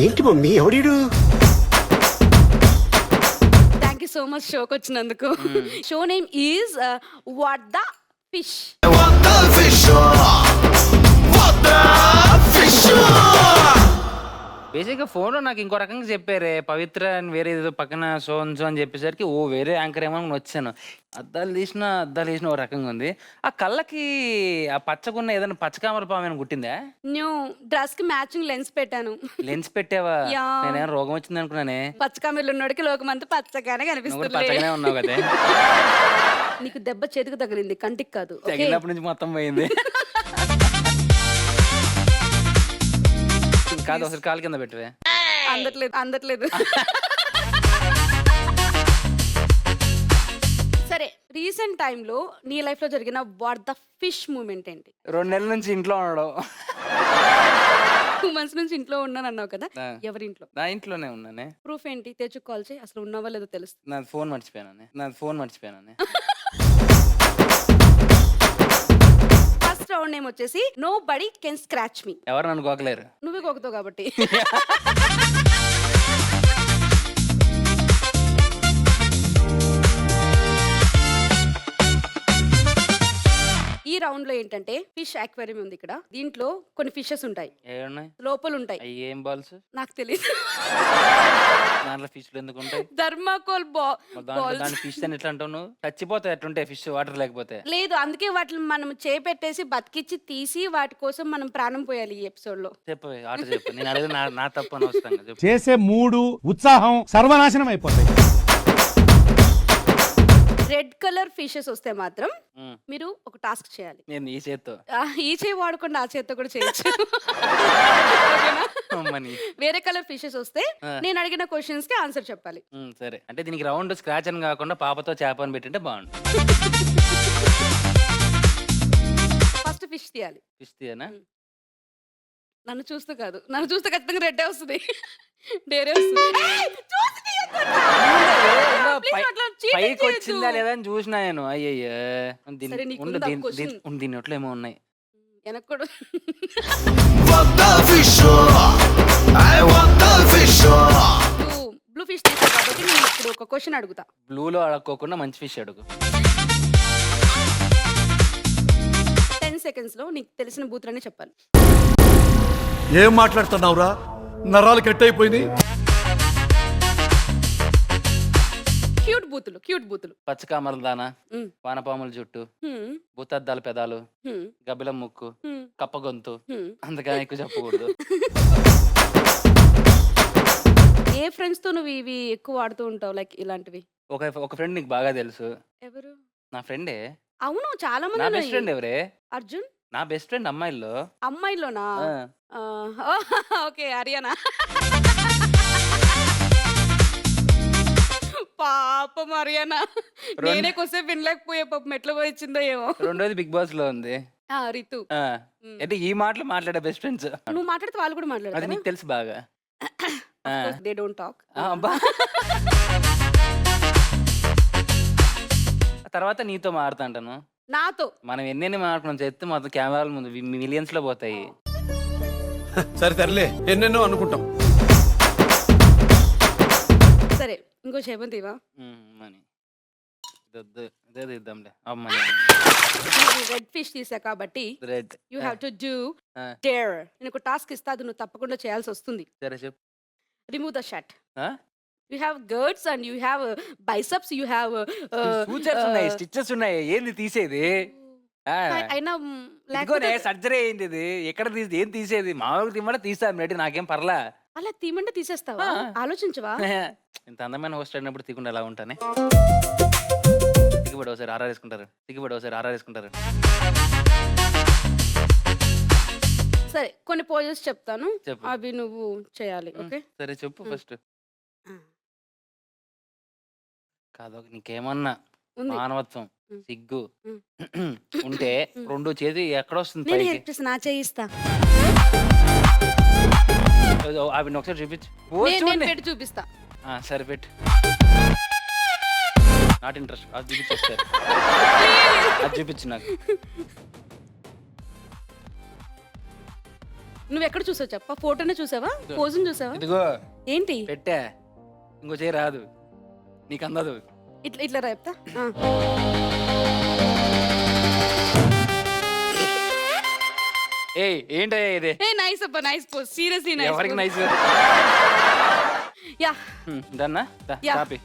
ఏంటి మమ్మీ ఎవడీడు? Thank you so much షోకి వచ్చినందుకు. Show name is what the fish. బేసిక్గా ఫోన్లో నాకు ఇంకో రకంగా చెప్పారే పవిత్ర అని వేరే ఏదో పక్కన సో అని చెప్పేసరికి ఓ వేరే యాంకర్ ఏమో అని వచ్చాను. అద్దాలు తీసిన ఓ రకంగా ఉంది. ఆ కళ్ళకి ఆ పచ్చకున్న ఏదైనా పచ్చకామర పాము ఏమైనా కుట్టిందా? న్యూ డ్రెస్ కి మ్యాచింగ్ లెన్స్ పెట్టాను. లెన్స్ పెట్టావా? యా. నేనేమైనా రోగం వచ్చింది అనుకున్నానే. పచ్చకామెలు ఉన్నోడికి లోకమంతా పచ్చగానే నువ్వు కూడా కనిపిస్తుంది. పచ్చగానే ఉన్నావు కదా. నీకు దెబ్బ చేతికి తగిలింది, కంటికి కాదు. okay? తగిలినప్పటి నుంచి మొత్తం పోయింది. కాదు ఒకసారి కాలు కింద పెట్టవే. అందట్లేదు. సరే, రీసెంట్ టైంలో నీ లైఫ్ లో జరిగిన వాట్ ద ఫిష్ మూమెంట్ ఏంటి? 2 నెలల నుంచి ఇంట్లో ఉండడం. 2 months నుంచి ఇంట్లో ఉన్నాను అన్నావు కదా, ఆ. ఎవరి ఇంట్లో? నా ఇంట్లోనే ఉన్నానే. ప్రూఫ్ ఏంటి? తెచ్చు కాల్ చేయి, అసలు ఉన్నావా లేదో తెలుస్తుంది. నాది ఫోన్ మర్చిపోయానే. ఫస్ట్ రౌండ్ నేమ్ వచ్చేసి నో బడీ కెన్ స్క్రాచ్ మీ. ఎవరు నన్ను గోకలేరు. నువ్వే గోకుతావు కాబట్టి. ఈ రౌండ్ లో ఏంటంటే ఫిష్ అక్వేరియం ఉంది ఇక్కడ. దీంట్లో కొన్ని ఫిషెస్ ఉంటాయి, ఏమున్నాయి లోపల ఉంటాయి. అవి? ఏం బాల్స్? నాకు తెలియదు. దాంట్లో ఫిష్లు ఎందుకు ఉంటాయి? థర్మాకోల్ మరి దాని ఫిష్ అని ఎట్లా అంటావు నువ్వు? చచ్చిపోతాయి ఎట్లుంటాయి ఫిష్ వాటర్ లేకపోతే? లేదు, అందుకే వాటిని మనం చేపెట్టేసి బతికిచ్చి తీసి వాటి కోసం మనం ప్రాణం పోయాలి ఈ ఎపిసోడ్ లో. చెప్పవే ఆట చెప్పు. నేను అడిగి నా తప్పు అనవసరంగా చెప్పు. చేసే మూడు ఉత్సాహం సర్వనాశనం అయిపోతాయి. రెడ్ కలర్ ఫిషెస్ వస్తే మాత్రం ఉమ్. మీరు ఒక టాస్క్ చేయాలి. నేను ఈ చేత్తో ఈ చేయి వాడకుండా ఆ చేత్తో కూడా చేయొచ్చు. ఓకేనా? అమ్మని. వేరే కలర్ ఫిషెస్ వస్తే ఆ. నేను అడిగిన క్వశ్చన్స్ కి ఆన్సర్ చెప్పాలి. సరే, అంటే దీనికి రౌండ్ స్క్రాచ్ అని కాకుండా పాపతో చేప అని పెట్టింటే బాగుండు. ఫస్ట్ ఫిష్ తీయాలి. ఫిష్ తీయనా? నన్ను చూస్తూ కాదు, నన్ను చూస్తే ఖచ్చితంగా రెడ్డే వస్తుంది, డేరే వస్తుంది. ఏయ్! చూసి తీయొద్దన్నా! Please అట్లా cheating పైకి చేయొద్దు. వచ్చిందా లేదా అని చూసినా నేను. అయ్యయ్యో సరే, నీకుందా question? దీనిట్లో ఏమో ఉన్నాయి. వెనక్కి కూడా. బ్లూ ఫిష్ తీసా కాబట్టి నేను ఇప్పుడు ఒక క్వశ్చన్ అడుగుతా. బ్లూలో అడక్కోకుండా మంచి ఫిష్ అడుగు. 10 seconds లో నీకు తెలిసిన బూతులన్నీ చెప్పాలి. ఏం మాట్లాడుతున్నావురా? నరాలు కట్ అయిపోయింది. క్యూట్ బూతులు. పచ్చకామల దాన, మ్. వానపాముల జుట్టు, హ్మ్, బుత్తద్దాల పెదాలు, హ్మ్, గబ్బిలం ముక్కు, హ్మ్, కప్ప గొంతు. హ్మ్. అందుకని ఎక్కువ చెప్పకూడదు. ఏ ఫ్రెండ్స్ తో నువ్వు ఇవి ఎక్కువ వాడుతూ ఉంటావు, లైక్ ఇలాంటివి? ఒక ఫ్రెండ్ నీకు బాగా తెలుసు. ఎవరు? నా ఫ్రెండే. అవును, చాలా నా బెస్ట్ మంది. ఫ్రెండ్ ఎవరే? అర్జున్. నా బెస్ట్ ఫ్రెండ్ అమ్మాయిల్లో. అమ్మాయిలోనా? ఆ. ఓకే, హర్యానా. పాపం హర్యానా, నేనే కొద్దిసేపు వినలేకపోయా. పాపం ఎట్లా పోయిందో ఏమో. రెండోది బిగ్ బాస్ లో ఉంది. రితు. అంటే ఈ మాటలు మాట్లాడే బెస్ట్ ఫ్రెండ్స్. నువ్వు మాట్లాడితే వాళ్ళు కూడా అది మాట్లాడతారు. నీకు తెలుసు బాగా. They don't talk. అబ్బా. తర్వాత నీతో మారుతా అంటాను. నాతో మనం ఎన్ని మాట్లాడుకున్నాం చెప్తే మొత్తం కెమెరాల ముందు మిలియన్స్ లో పోతాయి. సరే తరలే, ఎన్నెన్నో అనుకుంటాం. సరే, ఇంకో చేపంతివా? మనీ ఇదే ఇద్దాంలే. అమ్మని రెడ్ ఫిష్ తీసా కాబట్టి red. You have to do dare. నేను ఒక టాస్క్ ఇస్తా, అది నువ్వు తప్పకుండా చేయాల్సి వస్తుంది. సరే చెప్పు. Remove the shirt. You have guards and you have biceps, you have sutures ఉన్నాయి, స్టిచెస్ ఉన్నాయి. ఏంది తీసేది? అయినా సర్జరీ అయింది ఇది. ఎక్కడ తీసి ఏం తీసేది? మామూలుగా తిమ్మడే తీసాను రెడ్డి, నాకేం పర్లా. అలా తీమంటే తీసేస్తావా? ఆలోచించవా? ఇంత అందమైన హోస్ట్ అయినప్పుడు తీకుండా ఎలా ఉంటానే? సిగ్గుపడి ఒకసారి ఆరారేసుకుంటారు. సరే, కొన్ని పోజెస్ చెప్తాను, చెప్పు. అవి నువ్వు చేయాలి. ఓకే, సరే చెప్పు. ఫస్ట్ కాదు, నీకేమన్నా ఉంది. మానవత్వం, ఉమ్. సిగ్గు ఉమ్. ఉంటే 2 చేతి ఎక్కడొస్తుంది నేను పైకి? హెల్ప్ చేస్తా, నా చేయిస్తా. అవి ఒకసారి చూపించు. నేను పెట్టి చూపిస్తా. సరే పెట్టు. Not interest. అది చూపించేస్తారు. అది చూపించు నాకు. నువ్వు ఎక్కడ చూసావు చెప్ప? ఫోటోనే చూసావా? పోజుని చూసావా? ఇదిగో ఏంటి పెట్టా, ఇంకో చేయి రాదు, నీకు అందదు. ఇట్లా ఇట్లా రా చెప్తా. ఏయ్ ఏంటయ్యా ఇది? ఏ నైస్ అబ్బా, నైస్ పోజ్, సీరియస్లీ నైస్. ఎవరికి నైస్? యా దన్నా Yeah. కాపీ.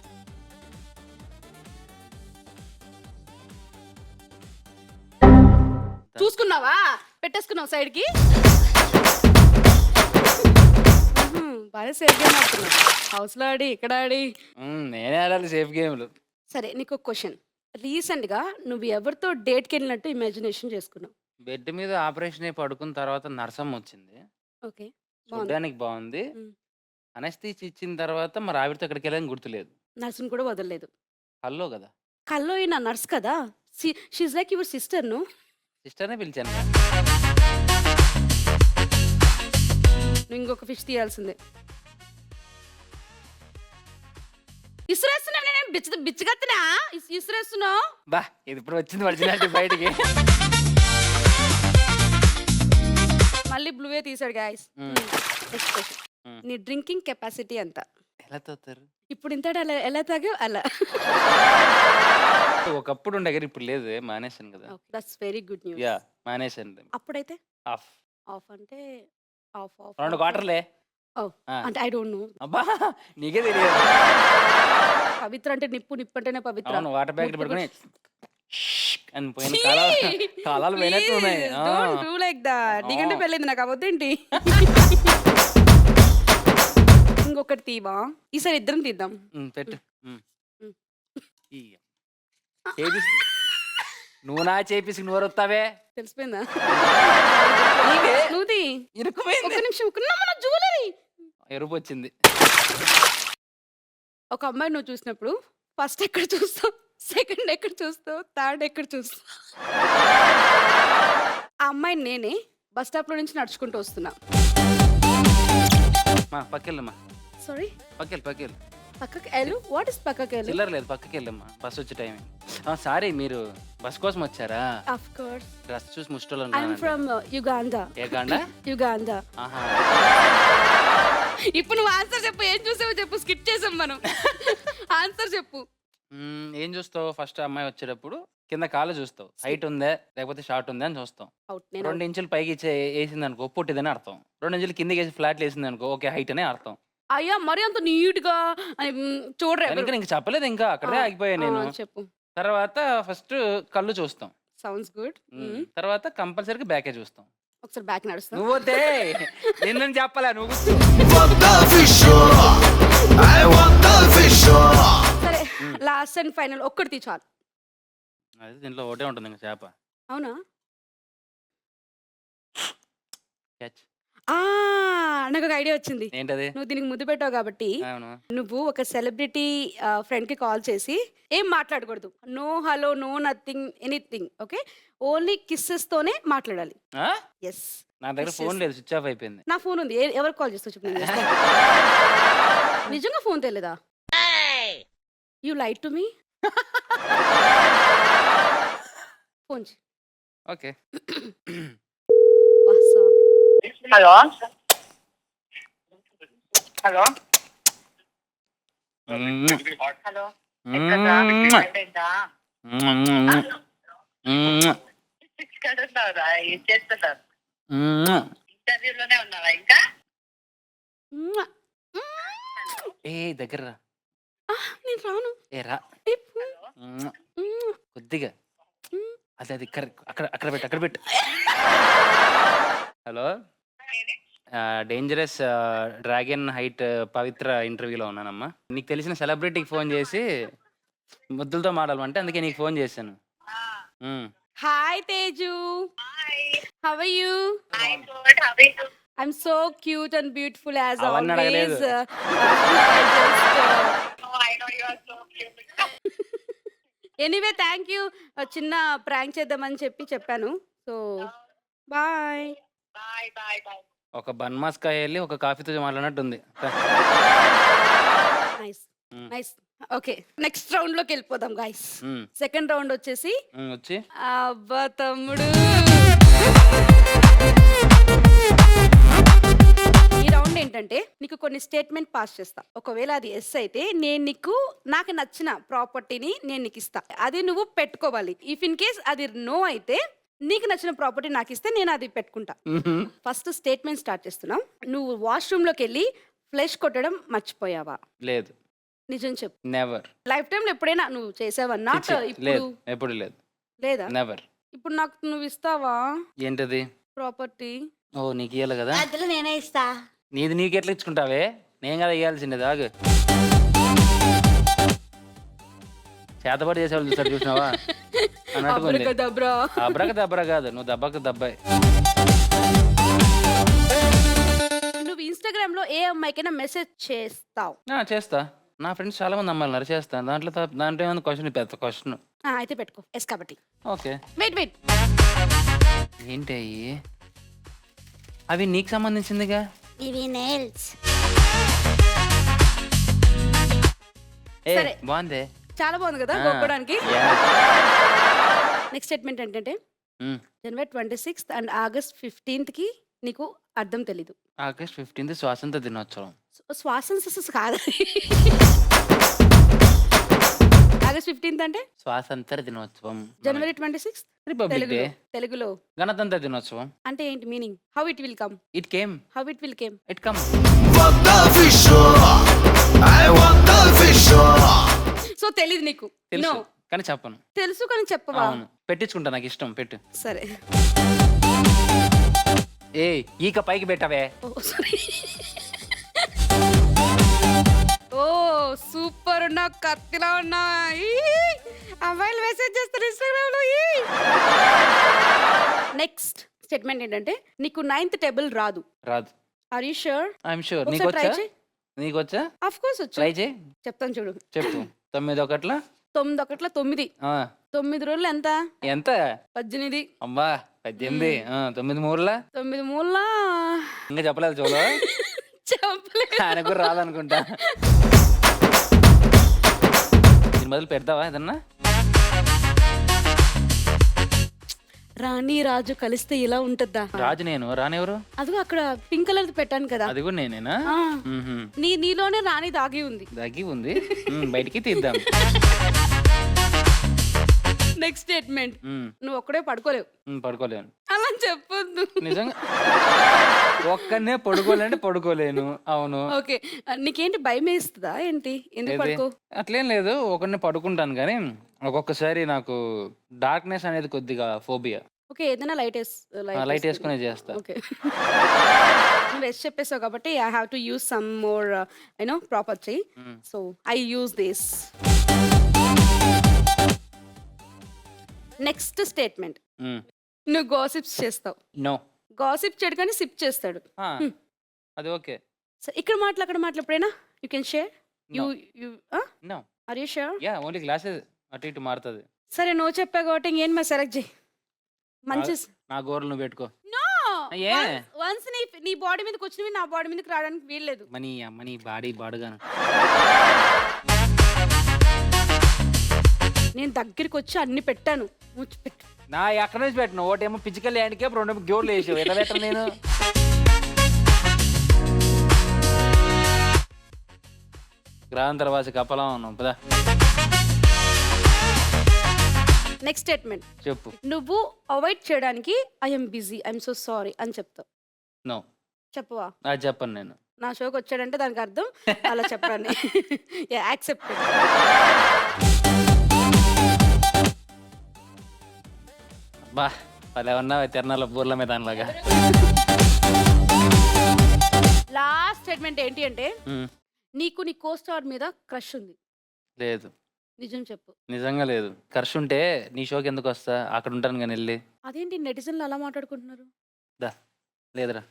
చూసుకున్నావా? పెట్టేసుకున్నావు సైడ్ కి. బాగా సేఫ్ గేమ్ ఆడుతున్నావు. హౌస్ లో ఆడి ఇక్కడ ఆడి. నేనే ఆడాలి సేఫ్ గేమ్లు. సరే నీకు ఒక క్వశ్చన్. రీసెంట్ గా నువ్వు ఎవరితో డేట్కి వెళ్ళినట్టు ఇమాజినేషన్ చేసుకున్నావు? బెడ్ మీద ఆపరేషన్ అయి పడుకున్న తర్వాత నర్సమ్మ వచ్చింది, ఓకే బాగుంది. చూడడానికి బాగుంది. మ్. అనస్థితి ఇచ్చిన తర్వాత మరి ఆవిడతో ఎక్కడికి వెళ్ళని గుర్తులేదు. నర్సుని కూడా వదలలేదు. హల్లో కదా, కల్లో నా నర్స్ కదా, షీఈ్ లైక్ యువర్ సిస్టర్. ను సిస్టర్నే పిలిచాను. నువ్వు ఇంకొక ఫిష్ తీయాల్సిందే. ఇసురేస్తున్నా నేను, బిచ్చగత్తనా ఇసురేస్తున్నావు. బా ఇది ఇప్పుడు వచ్చింది ఒరిజినాలిటీ బయటికి. మళ్ళీ బ్లూవే తీసాడు గాయస్. Next question. నీ డ్రింకింగ్ కెపాసిటీ ఎంత? ఎలా తోతారు? ఇప్పుడు ఇంతటి అలా ఎలా తాగావు అలా. ఒకప్పుడు ఉండే కానీ ఇప్పుడు లేదు, మానేశాను కదా. That's very good news. Yeah మానేశాను. అప్పుడైతే ఆఫ్ ఆఫ్ అంటే ఆఫ్ ఆఫ్ 2 క్వార్టర్లే. అంటే ఐ డోంట్ నో. అబ్బా నీకే తెలియదు. పవిత్ర అంటే నిప్పు, నిప్పు అంటేనే పవిత్ర. అవును, వాటర్ ప్యాకెట్ పడుకుని అని పోయిన కాలాలు పోయినట్టు ఉన్నాయి. Don't do like that. నీకంటే పెళ్ళైంది, నాకు అవద్దేంటి? ఇంకొకటి తీవా? ఈసారి ఇద్దరం తీద్దాం. పెట్టు. నువ్వు నా చేపిసి నువ్వు వస్తావే. తెలిసిపోయిందా? నీకే నువ్వు తీ. ఇరుక్కుపోయింది. ఒక నిమిషం. మన జ్యువెలరీ ఎరుపు వచ్చింది. ఒక అమ్మాయి నువ్వు చూసినప్పుడు ఫస్ట్ ఎక్కడ చూస్తావు, సెకండ్ ఎక్కడ చూస్తావు, థర్డ్ ఎక్కడ చూస్తావు? ఆ అమ్మాయి నేనే బస్ స్టాప్ లో నుంచి నడుచుకుంటూ వస్తున్నా. పక్కెళ్ళమ్మా. సారీ, పక్కెళ్ళు. పక్కకి వెళ్ళు. వాట్ ఇస్ పక్కకి వెళ్ళు? చిల్లర లేదు, పక్కకి వెళ్ళమ్మా. బస్ వచ్చే టైం. సారీ, మీరు బస్ కోసం వచ్చారా? Of course. డ్రెస్ చూసి ముష్టలో ఐ యామ్ ఫ్రమ్ యుగాండా. ఏ గాండా? యుగాండా. ఆహా. ఇప్పుడు నువ్వు ఆన్సర్ చెప్పు. ఏం చూసావో చెప్పు. స్కిప్ చేసాం మనం. ఆన్సర్ చెప్పు. ఏం చూస్తావు? ఫస్ట్ అమ్మాయి వచ్చేటప్పుడు కింద కాళ్ళు చూస్తావు, హైట్ ఉందా లేకపోతే షార్ట్ ఉందా అని చూస్తాం. అవుట్. 2 ఇంచులు పైకి వేసింది అనుకో పొట్టిదని అర్థం. 2 ఇంచులు కిందకి వేసి ఫ్లాట్ వేసింది అనుకో ఓకే హైట్ అనే అర్థం. అయ్యా మరి అంత నీట్ గా చూడరా? ఇంకా చెప్పలేదు, ఇంకా అక్కడే ఆగిపోయా నేను. చెప్పు. తర్వాత ఫస్ట్ కళ్ళు చూస్తాం. Sounds good. తర్వాత కంపల్సరీగా బ్యాకే చూస్తాం. ఒకసారి బ్యాక్ నడుస్తా. నువ్వు వద్దే, నిన్ను చెప్పాలా నువ్వు. సరే లాస్ట్ అండ్ ఫైనల్ ఒక్కటి తీ చాలు. అది దీంట్లో ఒకటే ఉంటుంది ఇంకా చేప. అవునా? క్యాచ్. నాకు ఒక ఐడియా వచ్చింది. ఏంటది? నువ్వు దీనికి ముద్దు పెట్టావు కాబట్టి అవును. నువ్వు ఒక సెలబ్రిటీ ఫ్రెండ్ కి కాల్ చేసి ఏం మాట్లాడకూడదు. No hello, no nothing, anything. Okay, only kisses తోనే మాట్లాడాలి. ఎస్. నా దగ్గర Yes, ఫోన్ yes. లేదు, స్విచ్ ఆఫ్ అయిపోయింది. నా ఫోన్ ఉంది. ఎవరికి కాల్ చేస్తావు చెప్పు. నేను చేస్తా. నిజంగా ఫోన్ తెలియదా? You lied to me. Phone okay. Hello hello hello ఎక్కడున్నావురా? ఏం చేస్తున్నావు? ఇంటర్వ్యూలోనే ఉన్నావా ఇంకా? ఏ దగ్గర రా. నేను రాను. ఏ రా. ఏ, పో. కొద్దిగా అది అది అక్కడ పెట్టు. హలో, డేంజరస్ డ్రాగన్ హైట్ పవిత్ర ఇంటర్వ్యూలో ఉన్నానమ్మా. నీకు తెలిసిన సెలబ్రిటీకి ఫోన్ చేసి ముద్దులతో మాట్లాడమంటే అందుకే నీకు ఫోన్ చేశాను. Hi Teju. How are you? I'm so cute and beautiful as అవన్నీ always. అడగలేదు. Anyway thank you. చిన్న ప్రాంక్ చేద్దామని చెప్పాను. So bye. ఒక బన్మాస్కాయ వెళ్ళి ఒక కాఫీతో మాట్లాడినట్టుంది. Nice nice. Okay, next round లోకి వెళ్ళిపోదాం గాయ్స్. సెకండ్ రౌండ్ వచ్చేసి వచ్చి అబ్బా తమ్ముడు రౌండ్ ఏంటంటే నీకు కొన్ని స్టేట్మెంట్ పాస్ చేస్తా. ఒకవేళ అది ఎస్ అయితే నేను నీకు నాకు నచ్చిన ప్రాపర్టీని నేను నీకు ఇస్తా. అది నువ్వు పెట్టుకోవాలి. ఇఫ్ ఇన్ కేస్ అది నో అయితే నీకు నచ్చిన ప్రాపర్టీ నాకు ఇస్తే నేను అది పెట్టుకుంటా. ఫస్ట్ స్టేట్మెంట్ స్టార్ట్ చేస్తున్నాం. నువ్వు వాష్రూమ్ లోకి వెళ్ళి ఫ్లెష్ కొట్టడం మర్చిపోయావా? లేదు. నిజం చెప్పు. నెవర్. లైఫ్ టైంలో ఎప్పుడైనా నువ్వు చేసావా? నాట్ లేదు, ఇప్పుడు ఎప్పుడు లేదు. లేదా? నెవర్. ఇప్పుడు నాకు నువ్వు ఇస్తావా ఏంటది? ప్రాపర్టీ? ఓ నీకు ఇయ్యాలి కదా. అందులో నేనే ఇస్తా. నీది నీకు ఎట్లా ఇచ్చుకుంటావే? నేను కదా ఇయ్యాల్సిందే. దాగు చేతబడి చేసేవాళ్ళు చూసారు, చూసినావా అన్నట్టుకుంది. అబ్రకదబ్రా. అబ్రక దబ్బర కాదు, నువ్వు దెబ్బకు దబ్బాయి. నువ్వు ఇన్స్టాగ్రామ్ లో ఏ అమ్మాయికైనా మెసేజ్ చేస్తావు? చేస్తా. నా ఫ్రెండ్స్ చాలా మంది అమ్మాయిలు ఉన్నారు, చేస్తాను. దాంట్లో ఏమైనా క్వశ్చన్, పెద్ద క్వశ్చన్. అయితే పెట్టుకో ఎస్ కాబట్టి. ఓకే. వెయిట్ ఏంటి అయ్యి? అవి నీకు సంబంధించిందిగా. ఇవి నెయిల్స్. ఏ సరే. బాగుంది. చాలా బాగుంది కదా గొప్పడానికి. నెక్స్ట్ స్టేట్మెంట్ ఏంటంటే జనవరి 26th అండ్ ఆగస్ట్ 15th కి నీకు అర్థం తెలీదు. ఆగస్ట్ 15th స్వాతంత్ర దినోత్సవం. స్వాతంత్ర కాదు. ఆగస్ట్ 15th అంటే స్వాతంత్ర దినోత్సవం. జనవరి 26th రిపబ్లిక్ డే. తెలుగులో గణతంత్ర దినోత్సవం. అంటే ఏంటి meaning? How it will come? It came. How it will came? It come. So తెలీదు నీకు? తెలుసు నో కానీ చెప్పను. తెలుసు కానీ చెప్పవా? అవును, పెట్టించుకుంటా, నాకు ఇష్టం. పెట్టు. సరే. ఏ ఈక పైకి పెట్టవే. ఓ సారీ. ఓ సూపర్ ఉన్నా, కత్తిలా ఉన్నా. అమ్మాయిలు మెసేజ్ చేస్తారు ఇన్స్టాగ్రామ్ లో. నెక్స్ట్ స్టేట్మెంట్ ఏంటంటే నీకు 9th టేబుల్ రాదు. రాదు. Are you sure? I'm sure. ఒకసారి నీకు try వచ్చా? చేయి. నీకు వచ్చా? ఆఫ్ కోర్స్ వచ్చు. ట్రై చేయి. చెప్తాను చూడు. చెప్పు. 9 ఒకట్ల 9 ఒకట్ల 9. 9 రోజులు ఎంత? ఎంత? 18. అమ్మా 18. 9 మూరలా 9 మూల ఇంకా చెప్పలేదు. చూడు చెప్పలేదు. ఆయన కూడా రాదనుకుంటా. దీని బదులు పెడతావా ఏదన్నా? రాణి రాజు కలిస్తే ఇలా ఉంటుందా? రాజు నేను, రానెవరు? అదిగో అక్కడ పింక్ కలర్ పెట్టాను కదా. అది కూడా నేనేనా? ఆ. మ్మ్హ్మ్. నీలోనే రాణి దాగి ఉంది. దగ్గి ఉంది. బయటికి తీద్దాం. నెక్స్ట్ స్టేట్మెంట్ నువ్వు ఒక్కడే పడుకోలేవు. పడుకోలేను. అలా చెప్పొద్దు. నిజంగా ఒక్కనే పడుకోలేంటే పడుకోలేను. అవును. ఓకే. నీకేంటి భయం వేస్తుందా ఏంటి? ఎందుకు పడుకో? అట్లేం లేదు, ఒకరిని పడుకుంటాను కానీ ఒక్కొక్కసారి నాకు డార్క్నెస్ అనేది కొద్దిగా ఫోబియా. ఓకే. ఏదైనా లైట్ లైట్ వేసుకునే చేస్తా. ఓకే. నువ్వు ఎస్ చెప్పేసావు కాబట్టి I have to use some more property. So I use this. Next statement నువ్వు గాసిప్స్ చేస్తావు. నో. గాసిప్ చేయడు కానీ సిప్ చేస్తాడు. అది ఓకే. సో ఇక్కడ మాటలు అక్కడ మాటలు ఎప్పుడైనా you can share. No. Are you sure? Ya, only glasses అటు ఇటు మారుతుంది. సరే నువ్వు చెప్పా కాబట్టి ఇంకేం మరి సెలెక్ట్ చేయి. మంచి నా గోర్లు నువ్వు పెట్టుకో. నో. ఏ? వన్స్ నీ బాడీ మీదకి వచ్చినవి నా బాడీ మీదకి రావడానికి వీల్లేదు. మనీ అమ్మని బాడీ బాడుగాను. నేను దగ్గరికి వచ్చి అన్ని పెట్టాను. పెట్టు. నా ఎక్కడి నుంచి పెట్టను. ఒకటేమో ఫిజికల్ హ్యాండ్కే, రెండేమో గోర్లు వేసావు. ఎట్లా పెట్టను నేను? గ్రాంతరవాసి కప్పలా ఉన్నాం పదా. నెక్స్ట్ స్టేట్మెంట్ చెప్పు. నువ్వు అవాయిడ్ చేయడానికి I'm busy, I'm so sorry అని చెప్తావు. నో. చెప్పవా? అది చెప్పను నేను. నా షోకి వచ్చాడంటే దానికి అర్థం అలా చెప్పాను. యాక్సెప్ట్. బా పలే ఉన్నా తిరణాల బూర్ల మీద దానిలాగా. లాస్ట్ స్టేట్మెంట్ ఏంటి అంటే నీకు నీ కోస్టార్ మీద క్రష్ ఉంది. లేదు. నిజం చెప్పు. నిజంగా లేదు. ఖర్చు ఉంటే నీ షోకి ఎందుకు వస్తా? అక్కడ ఉంటాను కానీ వెళ్ళి. అదేంటి నెటిజన్లు అలా మాట్లాడుకుంటున్నారు? దా లేదురా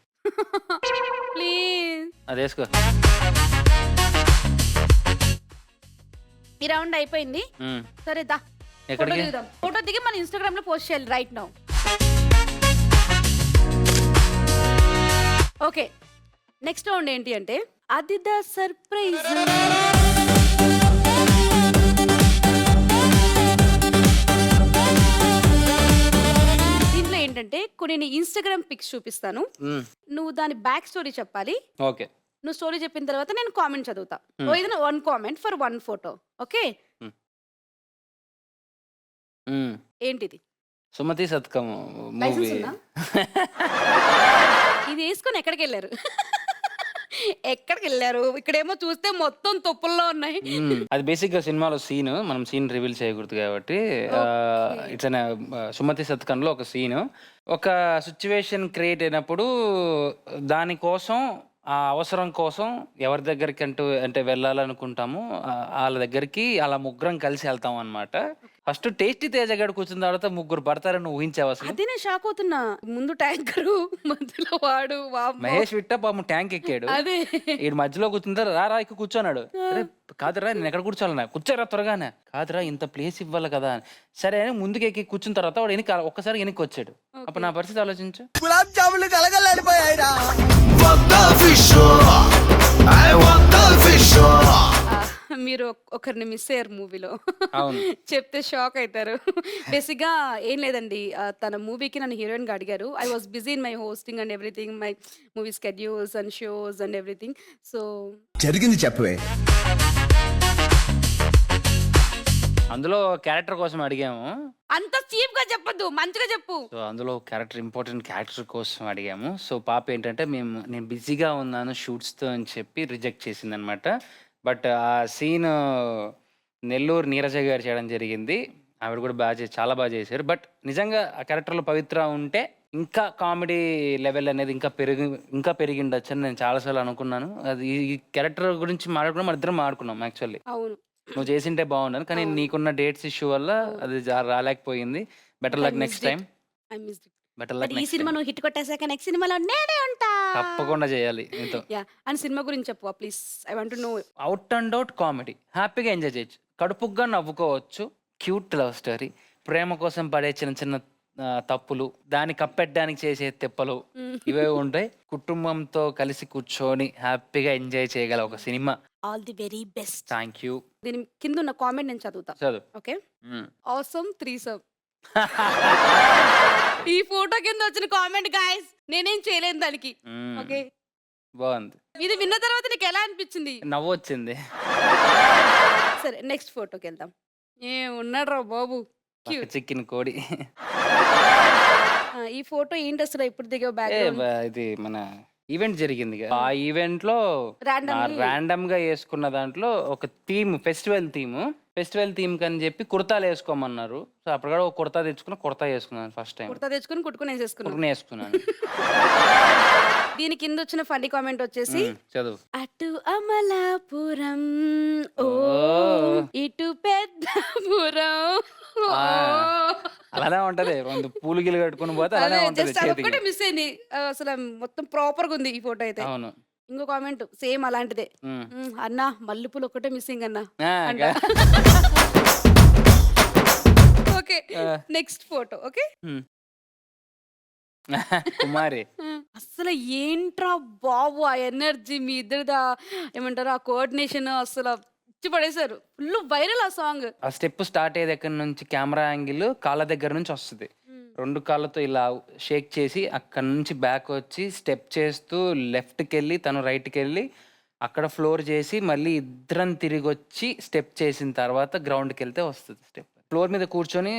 ప్లీజ్. అది వేసుకో. ఈ రౌండ్ అయిపోయింది. సరే దా ఎక్కడికి? ఫోటో దిగి మన ఇన్స్టాగ్రామ్ లో పోస్ట్ చేయాలి right now. Okay. Next round ఏంటి అంటే అది ద సర్ప్రైజ్. దీంట్లో ఏంటంటే ఏంటంటే కొన్ని ఇన్స్టాగ్రామ్ పిక్స్ చూపిస్తాను. నువ్వు దాని బ్యాక్ స్టోరీ చెప్పాలి. ఓకే. నువ్వు స్టోరీ చెప్పిన తర్వాత నేను కామెంట్ చదువుతా. ఏదైనా 1 కామెంట్ ఫర్ 1 ఫోటో. ఓకే. ఏంటిది? సుమతి శతకం మూవీ. లైసెన్స్ ఉందా? ఇది వేసుకొని ఎక్కడికి వెళ్ళారు? ఎక్కడికి వెళ్ళారు? ఇక్కడేమో చూస్తే మొత్తం తొప్పుల్లో ఉన్నాయి. అది బేసిక్ గా సినిమాలో సీన్, మనం సీన్ రివీల్ చేయకూడదు కాబట్టి ఇట్స్ సుమతి శతకంలో ఒక సీన్, ఒక సిచ్యువేషన్ క్రియేట్ అయినప్పుడు దానికోసం ఆ అవసరం కోసం ఎవరి దగ్గరికి అంటే వెళ్ళాలనుకుంటాము వాళ్ళ దగ్గరికి అలా ముగ్గురం కలిసి వెళ్తాం అన్నమాట. ఫస్ట్ టేస్టీ తేజ గడు కూర్చున్న తర్వాత ముగ్గురు పడతారని ఊహించావు అసలు? అదే నేను షాక్ అవుతున్నా. ముందు ట్యాంకరు, మధ్యలో వాడు, వామ్మో. మహేష్ విట్ట పాపం ట్యాంక్ ఎక్కాడు, అదే ఈ మధ్యలో కూర్చుందా రా ఎక్కువ కూర్చోన్నాడు. అరే కాదురా నేను ఎక్కడ కూర్చోాలన్నా, కూర్చోరా త్వరగానే, కాదురా ఇంత ప్లేస్ ఇవ్వాలి కదా అని. సరే అని ముందుకు ఎక్కి కూర్చున్న తర్వాత వాడు ఒక్కసారి వెనక్కి వచ్చాడు. అప్పుడు నా పరిస్థితి ఆలోచించు. గులాబ్ జాములు కలగలడిపోయాయిరా. మీరు ఒకరిని మిస్ అయ్యారు మూవీలో. అవును. చెప్తే షాక్ అవుతారు. బేసిక్ గా ఏం లేదండి, తన మూవీకి నన్ను హీరోయిన్ గా అడిగారు. I was busy in my hosting and everything, my movie schedules and shows and everything. So జరిగింది చెప్పవే. అందులో క్యారెక్టర్ కోసం అడిగాము. అంత చీప్ గా చెప్పొద్దు, మంచిగా చెప్పు. సో అందులో క్యారెక్టర్ ఇంపార్టెంట్ క్యారెక్టర్ కోసం అడిగాము. సో పాప ఏంటంటే నేను బిజీగా ఉన్నాను షూట్స్తో అని చెప్పి రిజెక్ట్ చేసింది అనమాట. బట్ ఆ సీన్ నెల్లూరు నీరజ గారు చేయడం జరిగింది. ఆవిడ కూడా చాలా బాగా చేశారు. బట్ నిజంగా ఆ క్యారెక్టర్లో పవిత్ర ఉంటే ఇంకా కామెడీ లెవెల్ అనేది ఇంకా పెరిగిండొచ్చు అని నేను చాలాసార్లు అనుకున్నాను. అది ఈ క్యారెక్టర్ గురించి మాట్లాడుకున్నాం, మన ఇద్దరం మాట్లాడుకున్నాం యాక్చువల్లీ. అవును, నువ్వు చేసింటే బాగుండను, కానీ నీకున్న డేట్స్ ఇష్యూ వల్ల అది రాలేకపోయింది. Better luck next time. I missed it. Better but luck ఈ సినిమా నువ్వు హిట్ కొట్టేశాక నెక్స్ట్ సినిమాలో నేనే ఉంటా. తప్పకుండా చేయాలి నీతో. యా, అండ్ సినిమా గురించి చెప్పు please. I want to know. Out and out comedy, హ్యాపీగా ఎంజాయ్ చేయొచ్చు, కడుపుగా నవ్వుకోవచ్చు. క్యూట్ లవ్ స్టోరీ, ప్రేమ కోసం పడే చిన్న చిన్న తప్పులు, దాన్ని కప్పెట్టడానికి చేసే తిప్పలు, ఇవే ఉంటాయి. కుటుంబంతో కలిసి కూర్చొని హ్యాపీగా ఎంజాయ్ చేయగల ఒక cinema. All the very best. Thank you. దీని కింద ఉన్న కామెంట్ నేను చదువుతా. చదువు. ఓకే. Awesome threesome. ఈ ఫోటో కింద వచ్చిన కామెంట్ గాయ్స్, నేనేం చేయలేను దానికి. ఓకే, బాగుంది. ఇది విన్న తర్వాత నీకు ఎలా అనిపించింది? నవ్వు వచ్చింది. సరే నెక్స్ట్ ఫోటోకి వెళ్దాం. ఉన్నాడు రా బాబు, చికెన్ కోడి. ఈ ఫోటో ఏంటి అసలు? ఇప్పుడు దిగే బ్యాక్ ఇది మన ఈవెంట్ జరిగింది కదా, ఆ ఈవెంట్ లో ర్యాండమ్ గా వేసుకున్న దాంట్లో ఒక థీమ్, ఫెస్టివల్ థీమ్ కని చెప్పి కుర్తాలు వేసుకోమన్నారు. సో అప్పుడు కూడా ఒక కుర్తా తెచ్చుకున్నా, కుర్తా వేసుకున్నాను ఫస్ట్ టైం. కుర్తా తెచ్చుకుని కుట్టుకుని వేసుకున్నాను. దీని కింద వచ్చిన ఫన్నీ కామెంట్ వచ్చేసి, చదువు. అటు అమలాపురం ఓ ఇటు పెద్దపురం. అలానే ఉంటది, రెండు పూలు గిలు కట్టుకుని పోతే అలానే ఉంటది. ఒకటే మిస్ అయింది అసలు, మొత్తం ప్రాపర్ గా ఉంది ఈ ఫోటో అయితే. అవును. ఇంకో కామెంట్ సేమ్ అలాంటిదే. అన్నా మల్లెపూలు ఒక్కటే మిస్సింగ్ అన్నా. Okay, next photo. ఓకే, కుమారి. అసలు ఏంట్రా బాబు ఆ ఎనర్జీ మీ ఇద్దరిదా, ఏమంటారు ఆ కోఆర్డినేషన్, అసలు ఇచ్చి పడేశారు. ఫుల్ వైరల్ ఆ సాంగ్. ఆ స్టెప్ స్టార్ట్ అయ్యే దగ్గర నుంచి కెమెరా యాంగిల్ కాళ్ళ దగ్గర నుంచి వస్తుంది. రెండు కాళ్ళతో ఇలా షేక్ చేసి అక్కడ నుంచి బ్యాక్ వచ్చి స్టెప్ చేస్తూ లెఫ్ట్కి వెళ్ళి తను రైట్కి వెళ్ళి అక్కడ ఫ్లోర్ చేసి మళ్ళీ ఇద్దరం తిరిగి వచ్చి స్టెప్ చేసిన తర్వాత గ్రౌండ్కి వెళ్తే వస్తుంది స్టెప్. ఫ్లోర్ మీద కూర్చొని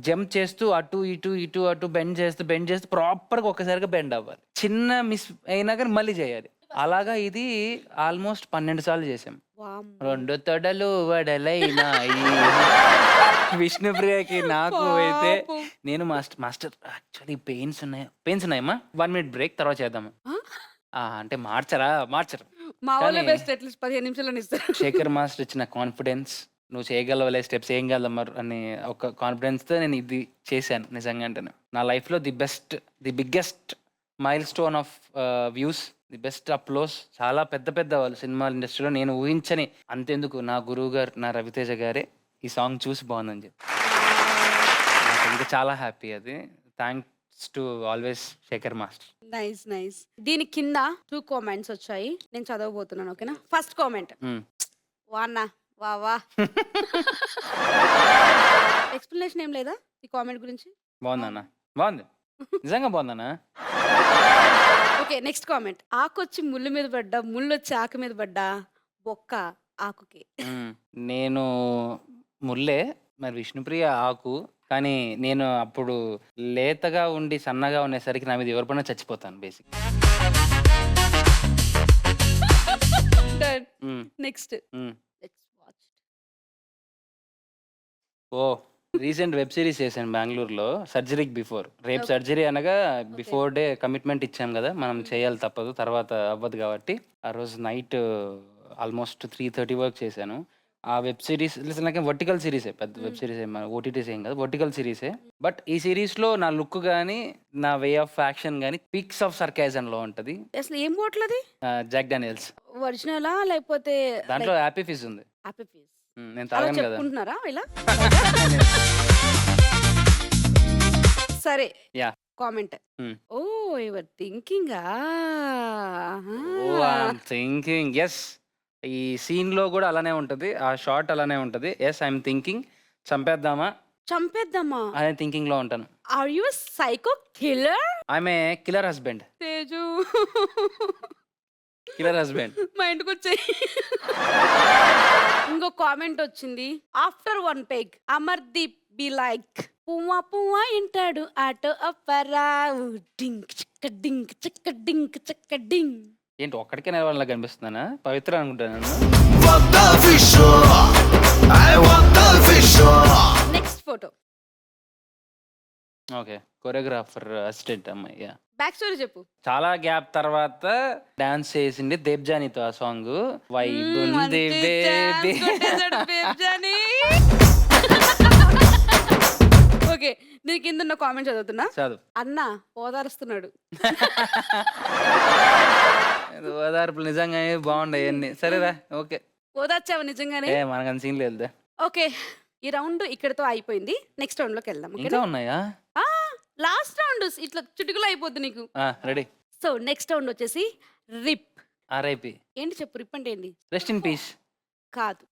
జంప్ చేస్తూ అటు ఇటు అటు బెండ్ చేస్తూ ప్రాపర్గా ఒక్కసారిగా బెండ్ అవ్వాలి. చిన్న మిస్ అయినా కానీ మళ్ళీ చేయాలి. అలాగా ఇది ఆల్మోస్ట్ 12 సార్లు చేసాం. 2 తొడలు వడలైనాయి. విష్ణుప్రియకి నాకు అయితే నేను మాస్టర్ యాక్చువల్లీ పెయిన్స్ ఉన్నాయమ్మా, 1 minute బ్రేక్ తర్వాత చేద్దాము అంటే మార్చరు. మా వాళ్ళే బెస్ట్, అట్లీస్ట్ 15 నిమిషాలు ఇస్తారు. శేఖర్ మాస్టర్ ఇచ్చిన కాన్ఫిడెన్స్, నువ్వు చేయగలవలే స్టెప్స్, ఏం గలమా అని ఒక కాన్ఫిడెన్స్తో నేను ఇది చేశాను. నిజంగా అంటే నా లైఫ్లో the biggest mile stone of views, the best applause. చాలా పెద్ద వాళ్ళు సినిమా ఇండస్ట్రీలో నేను ఊహించని, అంతెందుకు నా గురువు గారు నా రవితేజ గారే ఈ సాంగ్ చూసి బాగుందని చెప్పి నాకు ఇంకా చాలా హ్యాపీ. అది thanks to always Shekhar master. Nice. దీని కింద 2 కామెంట్స్ వచ్చాయి, నేను చదవబోతున్నాను. ఓకేనా? ఫస్ట్ కామెంట్, వాన్నా వా ఎక్స్ప్లెనేషన్ ఏం లేదా ఈ కామెంట్ గురించి? బాగుందన్న, బాగుంది. నిజంగా బాగుందనా? Okay, next comment. ఆకొచ్చి ముళ్ళు మీద పడ్డా, ముళ్ళొచ్చి ఆకు మీద పడ్డా, బొక్క ఆకుకి. నేను ముల్లే, మరి విష్ణుప్రియ ఆకు. కానీ నేను అప్పుడు లేతగా ఉండి సన్నగా ఉండేసరికి నా మీద ఎవరి పైన చచ్చిపోతాను basic. Done. Next let's watch. ఓ రీసెంట్ వెబ్ సిరీస్ చేశాను బెంగళూరులో, సర్జరీకి బిఫోర్. రేపు సర్జరీ అనగా బిఫోర్ డే కమిట్మెంట్ ఇచ్చాం కదా, మనం చేయాలి తప్పదు, తర్వాత అవ్వదు కాబట్టి. ఆ రోజు నైట్ ఆల్మోస్ట్ 3:30 వరకు చేశాను. ఆ వెబ్ సిరీస్ నాకు వర్టికల్ సిరీసే, పెద్ద వెబ్ సిరీస్ మన ఓటీటీస్ ఏం కదా, వర్టికల్ సిరీసే. బట్ ఈ సిరీస్లో నా లుక్ కానీ నా వే ఆఫ్ యాక్షన్ కానీ పిక్స్ ఆఫ్ సర్కాజంలో ఉంటుంది. అసలు ఏం పోట్లది? జాక్ డానియల్స్ ఒరిజినలా లేకపోతే దాంట్లో హ్యాపీ ఫిజ్ ఉంది. హ్యాపీ ఫీస్ నేను అలా తాగాను కదా. చెప్పుకుంటున్నారా ఇలా? సరే, yeah comment. Oh your thinking. Oh I'm thinking. Yes, ఈ సీన్ లో కూడా అలానే ఉంటది, ఆ షాట్ అలానే ఉంటది. ఎస్ ఐఎమ్ థింకింగ్ చంపేద్దామా చంపేద్దామా అనే థింకింగ్ లో ఉంటాను. Are you psycho killer? ఆమె killer husband, Teju killer husband. మా ఇంటికి వచ్చాయి. ఇంకో కామెంట్ వచ్చింది. After one peg Amardeep be like పువ్వా పువ్వా ఇంటాడు ఆటో అప్పరావు డింక్ చిక్క డింక్ చిక్క డింక్ చిక్క డింక్. ఏంటి ఒక్కడికే నిలవాళ్ళ కనిపిస్తున్నానా? పవిత్ర అనుకుంటాను. Next photo. Okay, choreographer assistant అమ్మాయి. యా, బ్యాక్ స్టోరీ చెప్పు. చాలా గ్యాప్ తర్వాత డాన్స్ చేసింది దేబ్జానీతో ఆ సాంగ్ వైబ్ ఉంది బేబీ. ఓకే, నేను కింద ఉన్న కామెంట్ చదువుతున్నా. చదువు. అన్న ఓదారుస్తున్నాడు. ఓదార్పులు నిజంగానే బాగుంటాయి అన్ని. సరేరా, ఓకే. ఓదార్చావా నిజంగానే? మనకు అంత సీన్ లేదు. ఓకే, ఈ రౌండ్ ఇక్కడతో అయిపోయింది. నెక్స్ట్ రౌండ్ లోకి వెళ్దాం. ఇంకా ఉన్నాయా? లాస్ట్ రౌండ్ ఇట్లా చుట్టుకులో అయిపోద్ది నీకు. రెడీ. సో నెక్స్ట్ రౌండ్ వచ్చేసి రిప్. ఆర్ఐపి. ఏంటి చెప్పు, రిప్ అంటే ఏంటి? రెస్ట్ ఇన్ పీస్ కాదు,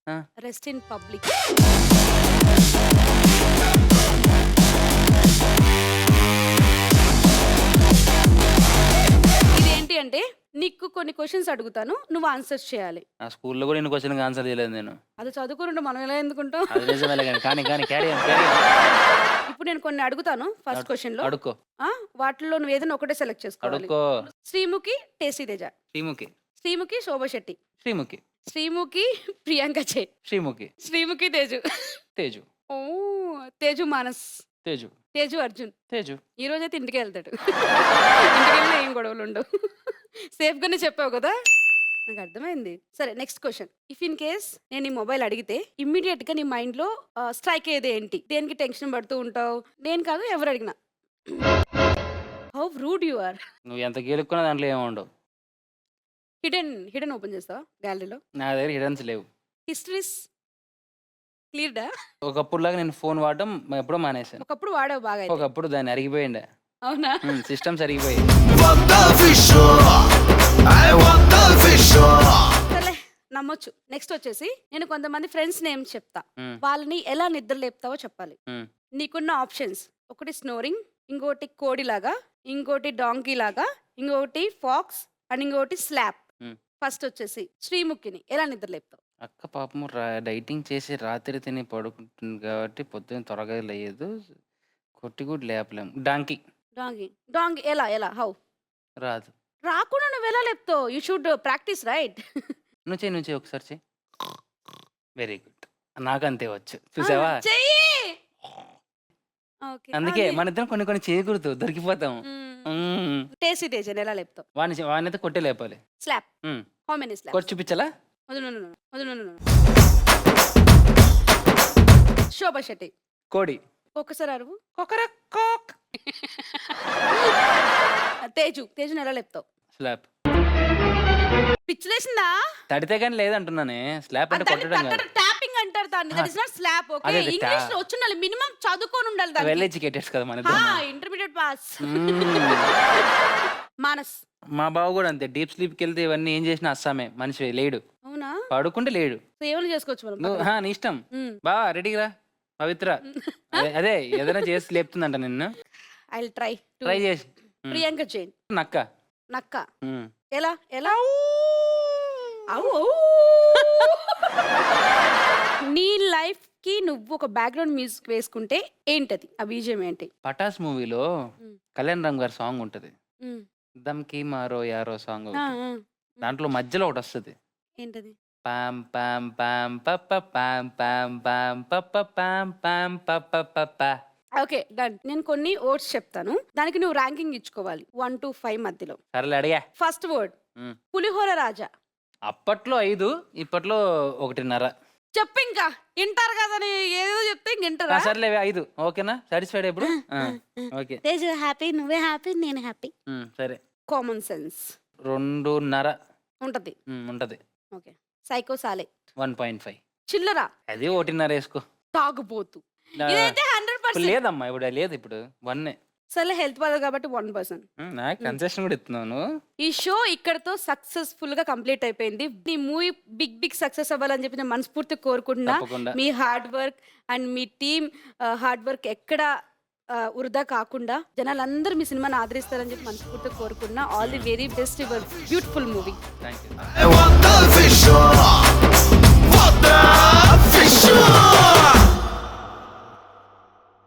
రెస్ట్ ఇన్ పబ్లిక్. ఇదేంటి అంటే నీకు కొన్ని క్వశ్చన్స్ అడుగుతాను, నువ్వు ఆన్సర్స్ చేయాలి. ఆ స్కూల్లో కూడా ఇన్ని క్వశ్చన్ ఆన్సర్ చేయలేదు నేను. అది చదువుకుంటే మనం ఎలా ఎందుకుంటాం? అది నిజమేలే కానీ carry on. ఇప్పుడు నేను కొన్ని అడుగుతాను. ఫస్ట్ క్వశ్చన్ లో అడుక్కో. వాటిలో నువ్వు ఏదైనా ఒకటే సెలెక్ట్ చేసుకోవాలి. అడుక్కో. శ్రీముఖి టేస్టీ తేజ, శ్రీముఖి. శ్రీముఖి శోభా శెట్టి, శ్రీముఖి. శ్రీముఖి ప్రియాంక చే, శ్రీముఖి. శ్రీముఖి తేజు, తేజు. ఓ తేజు మానస్, తేజు. తేజు అర్జున్. తేజు ఈ రోజైతే ఇంటికి వెళ్తాడు. ఇంటికి వెళ్ళినా ఏం గొడవలు ఉండవు. సేఫ్ గానే చెప్పావు కదా, నాకు అర్థమైంది. సరే, next question. If in case నేను ఈ మొబైల్ అడిగితే ఇమ్మీడియట్ గా నీ మైండ్ లో స్ట్రైక్ అయ్యేది ఏంటి? దేనికి టెన్షన్ పడుతూ ఉంటావు? నేను కాదు, ఎవరు అడిగినా. How rude you are. నువ్వు ఎంత గెలుక్కున్నా దాంట్లో ఏమి ఉండవు. హిడెన్ ఓపెన్ చేస్తావా గ్యాలరీలో? నా దగ్గర హిడెన్స్ లేవు. హిస్టరీస్ క్లియర్డా? ఒకప్పుడులాగా నేను ఫోన్ వాడటం ఎప్పుడో మానేశాను. ఒకప్పుడు వాడావు బాగా అయితే. ఒకప్పుడు దాన్ని అరిగిపోయిండే. అవునా? సిస్టమ్స్ అరిగిపోయి. సరే, నమ్మొచ్చు. నెక్స్ట్ వచ్చేసి నేను కొంతమంది ఫ్రెండ్స్ నేమ్స్ చెప్తా, వాళ్ళని ఎలా నిద్ర లేపుతావో చెప్పాలి. నీకున్న ఆప్షన్స్: ఒకటి స్నోరింగ్, ఇంకోటి కోడి లాగా, ఇంకోటి డాంకీ లాగా, ఇంకోటి ఫాక్స్ అండ్ ఇంకోటి స్లాప్. ఫస్ట్ వచ్చేసి శ్రీముఖిని ఎలా నిద్ర లేపుతావు? అక్క పాపము డైటింగ్ చేసి రాత్రి తిని పడుకుంటుంది కాబట్టి పొద్దున్న త్వరగా లేదు, కొట్టి కూడా లేపలేము. డాంకీ. డాంకీ. డాంకీ ఎలా ఎలా హౌ? రాదు. రాకుండా నువ్వు ఎలా లేపుతావు? You should practice, right? నువ్వు ఒకసారి చెయ్యి. Very good. నాకు అంతే వచ్చు, చూసావా? చెయ్యి. అందుకే మన ఇద్దరం కొన్ని కొన్ని చేయకూడదు, దొరికిపోతాం. టేస్టీ తేజని ఎలా లేపుతావు? వాడిని అయితే కొట్టే లేపాలి. స్లాప్. How many slap? కొట్టి చూపించాలా? శోభా శెట్టి. కోడి. ఒక్కసారి అరువు. కొకరక్కోక్. తేజుని ఎలా లేపుతావు? స్లాప్. పిచ్చిలేసిందా? తడితే కానీ లేదంటున్నానే. స్లాప్ అంటే కొట్టడం కాదు. ట్యాపింగ్ అంటారు దాన్ని. That is not slap. Okay, English లో వచ్చుండాలి, మినిమం చదువుకొని ఉండాలి దానికి. వెల్ ఎడ్యుకేటెడ్స్ కదా మన ఇంటర్మీడియట్ పాస్. మానస్. మా బావ కూడా అంతే. డీప్ స్లీప్కి వెళ్తే ఇవన్నీ ఏం చేసినా అస్సామే, మనిషి లేడు. అవునా? పడుకుంటే లేడు. ఏమైనా చేసుకోవచ్చు మనం. నువ్వు నీ ఇష్టం. బా రెడీగా పవిత్ర. అదే ఏదైనా చేసి లేపుతుందంట నిన్ను. ఐ ట్రై ట్రై చేసి ప్రియాంక జైన్ నక్క నక్క ఉమ్. ఎలా ఎలా అవు నీ లైఫ్ కి నువ్వు ఒక బ్యాక్గ్రౌండ్ మ్యూజిక్ వేసుకుంటే ఏంటది ఆ బీజియం ఏంటి? పటాస్ మూవీలో ఉమ్. కళ్యాణ్ రామ్ గారి సాంగ్ ఉంటది ఉమ్. దమ్కి మారో యారో సాంగ్ ఆ, ఆ. దాంట్లో మధ్యలో ఒకటి వస్తుంది ఏంటది? పామ్ పామ్ పామ్ పప్ప పామ్ పామ్ పామ్ పప్ప పామ్ పామ్ పప్ప పప్ప. Okay done. నేను కొన్ని వర్డ్స్ చెప్తాను, దానికి నువ్వు ర్యాంకింగ్ ఇచ్చుకోవాలి 1 to 5 మధ్యలో. సరేలే అడిగా. ఫస్ట్ వర్డ్ ఉమ్. పులిహోర రాజా. అప్పట్లో 5, ఇప్పట్లో 1.5. చెప్పు ఇంకా వింటారు కదా ఏదో చెప్తే ఇంక వింటారా? సర్లే 5 ఓకేనా? సాటిస్ఫైడ్ ఇప్పుడు ఓకే తేజు హ్యాపీ, నువ్వే హ్యాపీ, నేను హ్యాపీ. సరే. కామన్ సెన్స్ 2.5 ఉంటది. ఉంటది. ఓకే. సైకో సాలే 1.5. చిల్లరా అది 1.5 వేసుకో. తాగుపోతు నా- ఇదైతే ఇప్పుడు 100%. లేదమ్మా, ఇప్పుడు లేదు, ఇప్పుడు 1. సరే హెల్త్ పడదు కాబట్టి 1%. నాకు కన్సెషన్ కూడా ఇస్తున్నాను. ఈ షో ఇక్కడతో సక్సెస్ఫుల్ గా కంప్లీట్ అయిపోయింది. ఈ మూవీ బిగ్ సక్సెస్ అవ్వాలని చెప్పి నేను మనస్ఫూర్తి కోరుకుంటున్నా. తప్పకుండా. మీ హార్డ్ వర్క్ అండ్ మీ టీమ్ హార్డ్ వర్క్ ఎక్కడ వృధా కాకుండా జనాలందరూ మీ సినిమాని ఆదరిస్తారని చెప్పి మనస్ఫూర్తిగా కోరుకుంటున్నా. All the very best your beautiful movie. Thank you. I want the fish.